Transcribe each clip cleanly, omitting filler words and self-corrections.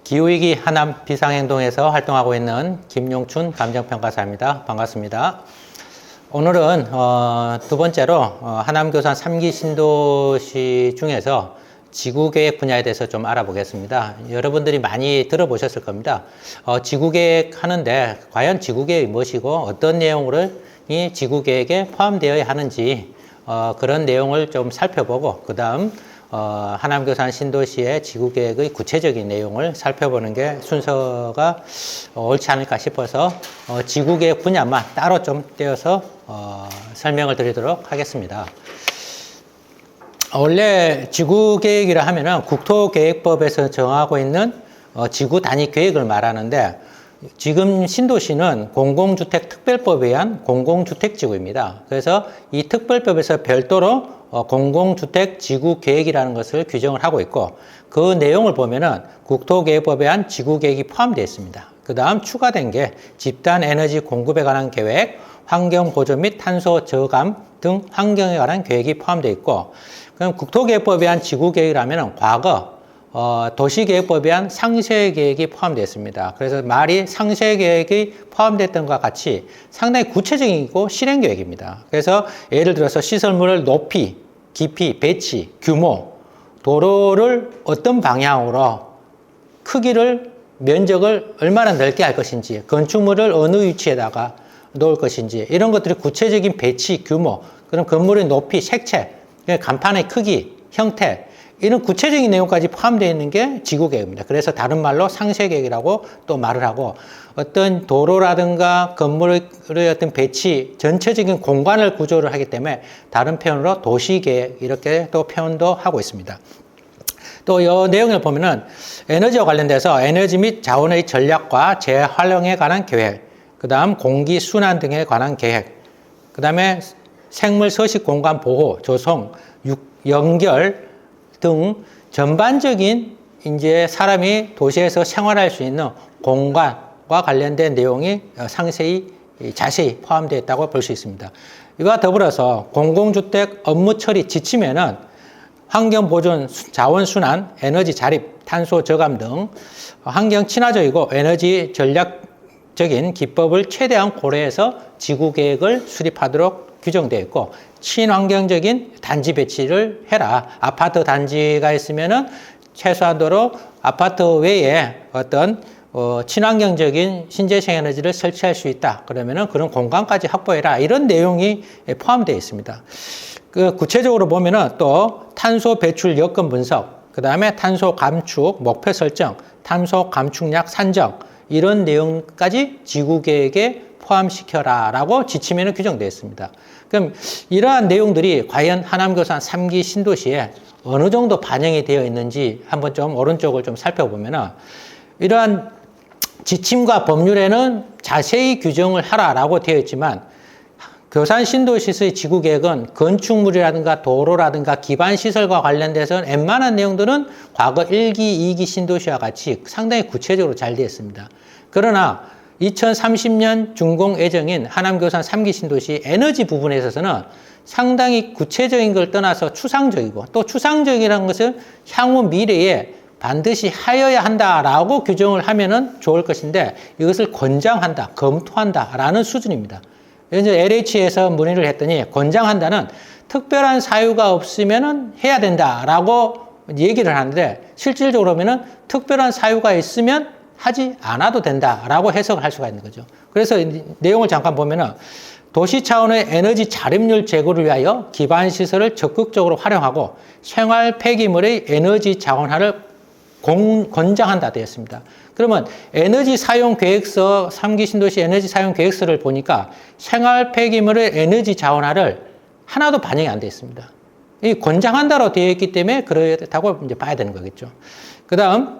기후위기 하남 비상행동에서 활동하고 있는 김용춘 감정평가사입니다. 반갑습니다. 오늘은 두 번째로 하남교산 3기 신도시 중에서 지구계획 분야에 대해서 좀 알아보겠습니다. 여러분들이 많이 들어보셨을 겁니다. 지구계획 하는데 과연 지구계획이 무엇이고 어떤 내용으로 이 지구계획에 포함되어야 하는지 그런 내용을 좀 살펴보고 그 다음 하남교산 신도시의 지구계획의 구체적인 내용을 살펴보는 게 순서가 옳지 않을까 싶어서 지구계획 분야만 따로 좀 떼어서 설명을 드리도록 하겠습니다. 원래 지구계획이라 하면은 국토계획법에서 정하고 있는 지구 단위 계획을 말하는데 지금 신도시는 공공주택 특별법에 의한 공공주택지구입니다. 그래서 이 특별법에서 별도로 공공주택 지구계획이라는 것을 규정을 하고 있고 그 내용을 보면은 국토계획법에 의한 지구계획이 포함되어 있습니다. 그 다음 추가된 게 집단 에너지 공급에 관한 계획, 환경보존 및 탄소 저감 등 환경에 관한 계획이 포함되어 있고 그럼 국토계획법에 의한 지구계획이라면 과거 도시계획법에 의한 상세계획이 포함되어 있습니다. 그래서 말이 상세계획이 포함됐던 것과 같이 상당히 구체적이고 실행계획입니다. 그래서 예를 들어서 시설물을 높이, 깊이, 배치, 규모, 도로를 어떤 방향으로 크기를, 면적을 얼마나 넓게 할 것인지, 건축물을 어느 위치에다가 놓을 것인지 이런 것들이 구체적인 배치, 규모, 그럼 건물의 높이, 색채, 간판의 크기, 형태 이런 구체적인 내용까지 포함되어 있는 게 지구계획입니다. 그래서 다른 말로 상세계획이라고 또 말을 하고 어떤 도로라든가 건물의 어떤 배치, 전체적인 공간을 구조를 하기 때문에 다른 표현으로 도시계획 이렇게 또 표현도 하고 있습니다. 또 이 내용을 보면은 에너지와 관련돼서 에너지 및 자원의 전략과 재활용에 관한 계획, 그 다음 공기 순환 등에 관한 계획, 그 다음에 생물 서식 공간 보호, 조성, 연결 등 전반적인 이제 사람이 도시에서 생활할 수 있는 공간과 관련된 내용이 상세히 자세히 포함되어 있다고 볼 수 있습니다. 이와 더불어서 공공주택 업무 처리 지침에는 환경 보존, 자원 순환, 에너지 자립, 탄소 저감 등 환경 친화적이고 에너지 전략적인 기법을 최대한 고려해서 지구 계획을 수립하도록 규정되어 있고 친환경적인 단지 배치를 해라. 아파트 단지가 있으면은 최소한도로 아파트 외에 어떤 친환경적인 신재생 에너지를 설치할 수 있다. 그러면은 그런 공간까지 확보해라. 이런 내용이 포함되어 있습니다. 그 구체적으로 보면은 또 탄소 배출 여건 분석, 그 다음에 탄소 감축 목표 설정, 탄소 감축량 산정 이런 내용까지 지구 계획에 포함시켜라 라고 지침에는 규정되어 있습니다. 그럼 이러한 내용들이 과연 하남교산 3기 신도시에 어느 정도 반영이 되어 있는지 한번 좀 오른쪽을 좀 살펴보면은 이러한 지침과 법률에는 자세히 규정을 하라라고 되어 있지만 교산 신도시의 지구계획은 건축물이라든가 도로라든가 기반시설과 관련돼서 웬만한 내용들은 과거 1기, 2기 신도시와 같이 상당히 구체적으로 잘 되어 있습니다. 그러나 2030년 준공 예정인 하남교산 3기 신도시 에너지 부분에 있어서는 상당히 구체적인 걸 떠나서 추상적이고 또 추상적이라는 것은 향후 미래에 반드시 하여야 한다라고 규정을 하면은 좋을 것인데 이것을 권장한다, 검토한다라는 수준입니다. 이제 LH에서 문의를 했더니 권장한다는 특별한 사유가 없으면은 해야 된다라고 얘기를 하는데 실질적으로 보면은 특별한 사유가 있으면 하지 않아도 된다라고 해석을 할 수가 있는 거죠. 그래서 내용을 잠깐 보면은 도시 차원의 에너지 자립률 제고를 위하여 기반시설을 적극적으로 활용하고 생활 폐기물의 에너지 자원화를 권장한다 되어 있습니다. 그러면 에너지 사용 계획서, 3기 신도시 에너지 사용 계획서를 보니까 생활 폐기물의 에너지 자원화를 하나도 반영이 안 되어 있습니다. 이 권장한다로 되어 있기 때문에 그렇다고 이제 봐야 되는 거겠죠. 그 다음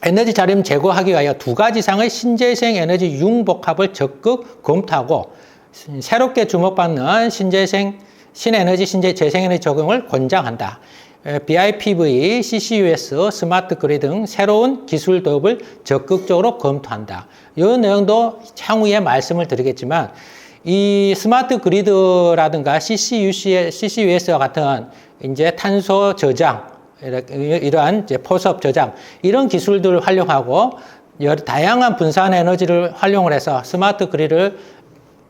에너지 자립 제고하기 위하여 2가지 이상의 신재생 에너지 융복합을 적극 검토하고 새롭게 주목받는 신에너지, 재생에너지 적용을 권장한다. BIPV, CCUS, 스마트 그리드 등 새로운 기술 도입을 적극적으로 검토한다. 이 내용도 향후에 말씀을 드리겠지만 이 스마트 그리드라든가 CCUS와 같은 이제 탄소 저장 이러한 이제 포섭 저장 이런 기술들을 활용하고 여러 다양한 분산 에너지를 활용을 해서 스마트 그리드를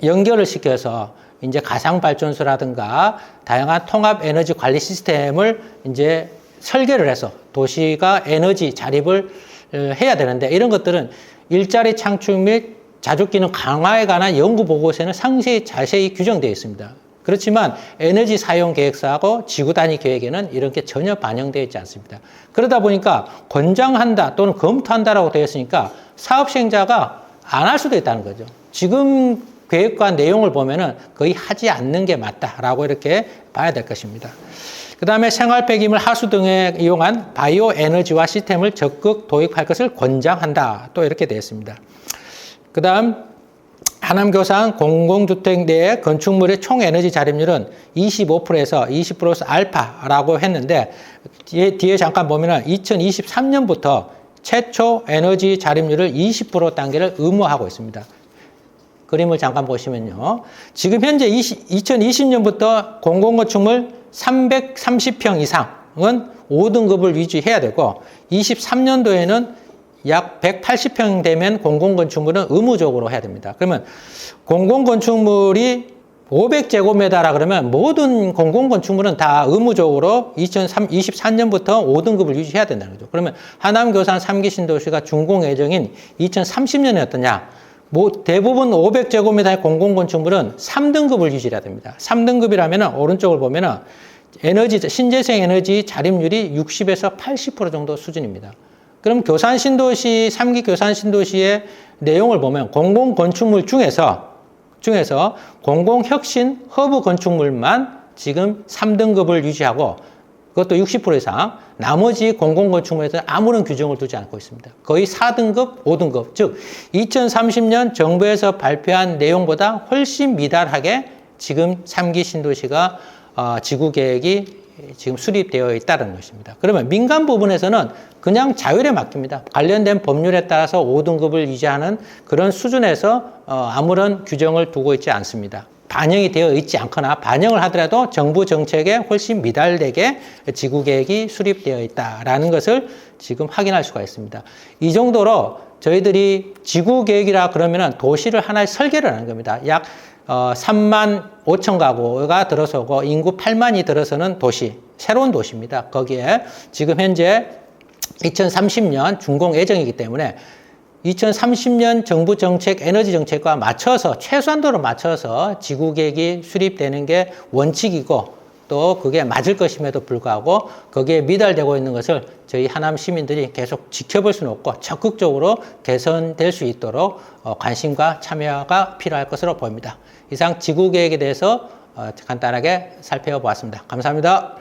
연결을 시켜서 이제 가상 발전소라든가 다양한 통합 에너지 관리 시스템을 이제 설계를 해서 도시가 에너지 자립을 해야 되는데 이런 것들은 일자리 창출 및 자족 기능 강화에 관한 연구 보고서에는 상세히 자세히 규정되어 있습니다. 그렇지만 에너지 사용 계획서하고 지구 단위 계획에는 이런 게 전혀 반영되어 있지 않습니다. 그러다 보니까 권장한다 또는 검토한다라고 되어 있으니까 사업 시행자가 안 할 수도 있다는 거죠. 지금 계획과 내용을 보면은 거의 하지 않는 게 맞다라고 이렇게 봐야 될 것입니다. 그 다음에 생활 폐기물 하수 등에 이용한 바이오 에너지화 시스템을 적극 도입할 것을 권장한다. 또 이렇게 되어 있습니다. 그 다음 하남교산 공공주택 내의 건축물의 총 에너지 자립률은 25%에서 20 플러스 알파라고 했는데 뒤에 잠깐 보면은 2023년부터 최초 에너지 자립률을 20% 단계를 의무화하고 있습니다. 그림을 잠깐 보시면요. 지금 현재 2020년부터 공공건축물 330평 이상은 5등급을 유지해야 되고 23년도에는 약 180평 되면 공공건축물은 의무적으로 해야 됩니다. 그러면 공공건축물이 500제곱미터라 그러면 모든 공공건축물은 다 의무적으로 2024년부터 5등급을 유지해야 된다는 거죠. 그러면 하남교산 3기 신도시가 준공 예정인 2030년에 어떠냐? 대부분 500제곱미터의 공공건축물은 3등급을 유지해야 됩니다. 3등급이라면 오른쪽을 보면은 신재생 에너지 자립률이 60에서 80% 정도 수준입니다. 그럼 교산 신도시, 3기 교산 신도시의 내용을 보면 공공건축물 중에서 공공혁신 허브 건축물만 지금 3등급을 유지하고 그것도 60% 이상 나머지 공공건축물에서는 아무런 규정을 두지 않고 있습니다. 거의 4등급, 5등급 즉 2030년 정부에서 발표한 내용보다 훨씬 미달하게 지금 3기 신도시가 지구계획이 지금 수립되어 있다는 것입니다. 그러면 민간 부분에서는 그냥 자율에 맡깁니다. 관련된 법률에 따라서 5등급을 유지하는 그런 수준에서 아무런 규정을 두고 있지 않습니다. 반영이 되어 있지 않거나 반영을 하더라도 정부 정책에 훨씬 미달되게 지구계획이 수립되어 있다는 것을 지금 확인할 수가 있습니다. 이 정도로 저희들이 지구계획이라 그러면 도시를 하나의 설계를 하는 겁니다. 약 3만 5천 가구가 들어서고 인구 8만이 들어서는 도시, 새로운 도시입니다. 거기에 지금 현재 2030년 준공 예정이기 때문에 2030년 정부 정책, 에너지 정책과 맞춰서 최소한도로 맞춰서 지구계획이 수립되는 게 원칙이고 또 그게 맞을 것임에도 불구하고 거기에 미달되고 있는 것을 저희 하남 시민들이 계속 지켜볼 수는 없고 적극적으로 개선될 수 있도록 관심과 참여가 필요할 것으로 보입니다. 이상 지구계획에 대해서 간단하게 살펴보았습니다. 감사합니다.